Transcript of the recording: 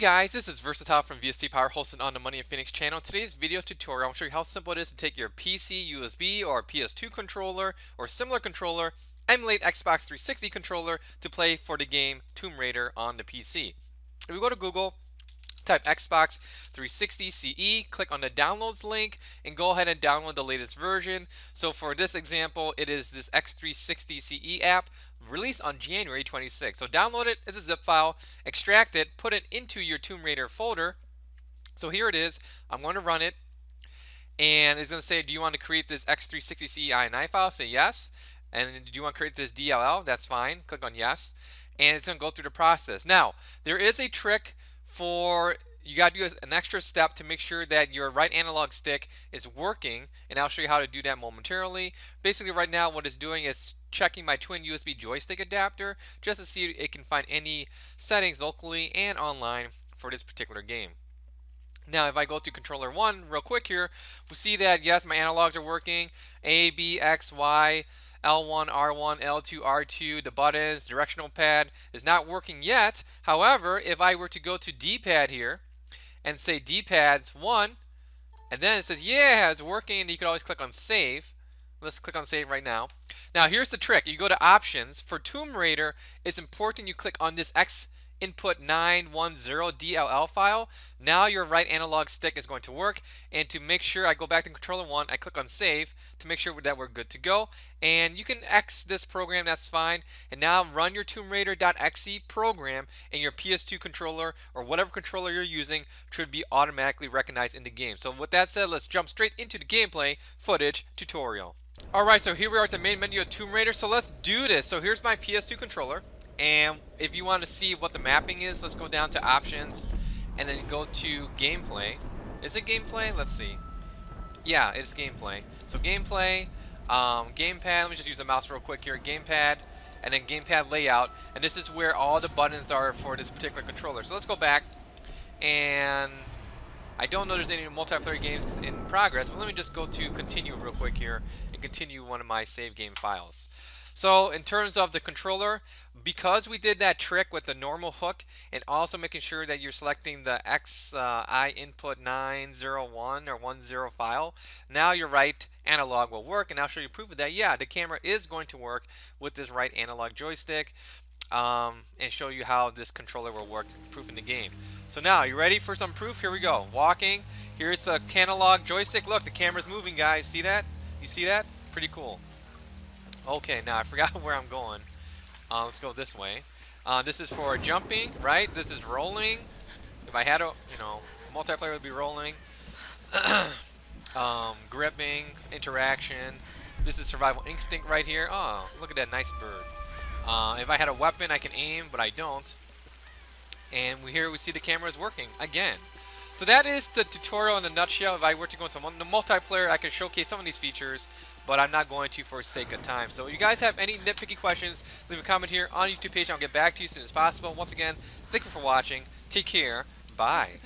guys, this is Versatile from VST Power, hosted on the Money and Phoenix channel. In today's video tutorial, I'll show you how simple it is to take your PC, USB, or PS2 controller or similar controller, emulate Xbox 360 controller to play for the game Tomb Raider on the PC. If we go to Google, type Xbox 360 CE, click on the downloads link, and go ahead and download the latest version. So for this example, it is this X360 CE app released on January 26th. So download it as a zip file, extract it, put it into your Tomb Raider folder. So here it is. I'm going to run it, and it's going to say, do you want to create this X360 CE INI file? Say yes. And do you want to create this DLL? That's fine. Click on yes. And it's going to go through the process. Now, there is a trick for you got to do an extra step to make sure that your right analog stick is working, and I'll show you how to do that momentarily. Basically right now what it's doing is checking my twin USB joystick adapter just to see if it can find any settings locally and online for this particular game. Now if I go to controller 1 real quick here, we'll see that yes, my analogs are working. A, B, X, Y, L1, R1, L2, R2, the buttons, directional pad is not working yet. However, if I were to go to D-pad here and say D-pads 1, and then it says, yeah, it's working, and you can always click on save. Let's click on save right now. Now here's the trick. You go to options. For Tomb Raider, it's important you click on this XInput 910 DLL file. Now your right analog stick is going to work, and to make sure, I go back to controller 1, I click on save to make sure that we're good to go, and you can X this program, that's fine. And now run your TombRaider.exe program, and your PS2 controller or whatever controller you're using should be automatically recognized in the game. So with that said, let's jump straight into the gameplay footage tutorial. Alright, so here we are at the main menu of Tomb Raider, so let's do this. So here's my PS2 controller. And if you want to see what the mapping is, let's go down to options and then go to gameplay. Is it gameplay? Let's see. Yeah, it's gameplay. So gameplay, gamepad, let me just use the mouse real quick here, gamepad, and then gamepad layout. And this is where all the buttons are for this particular controller. So let's go back, and I don't know there's any multiplayer games in progress, but let me just go to continue real quick here and continue one of my save game files. So in terms of the controller, because we did that trick with the normal hook and also making sure that you're selecting the XInput 901 or 10 file, now your right analog will work, and I'll show you proof of that. Yeah, the camera is going to work with this right analog joystick, and show you how this controller will work, proof in the game. So now, you ready for some proof? Here we go. Walking. Here's the analog joystick. Look, the camera's moving, guys. See that? You see that? Pretty cool. Okay, now I forgot where I'm going. Let's go this way. This is for jumping, right? This is rolling. If I had a, multiplayer would be rolling. Gripping, interaction. This is survival instinct right here. Oh, look at that nice bird. If I had a weapon, I can aim, but I don't. And here we see the camera is working again. So that is the tutorial in a nutshell. If I were to go into the multiplayer, I can showcase some of these features, but I'm not going to for sake of time. So if you guys have any nitpicky questions, leave a comment here on the YouTube page. I'll get back to you as soon as possible. Once again, thank you for watching. Take care. Bye.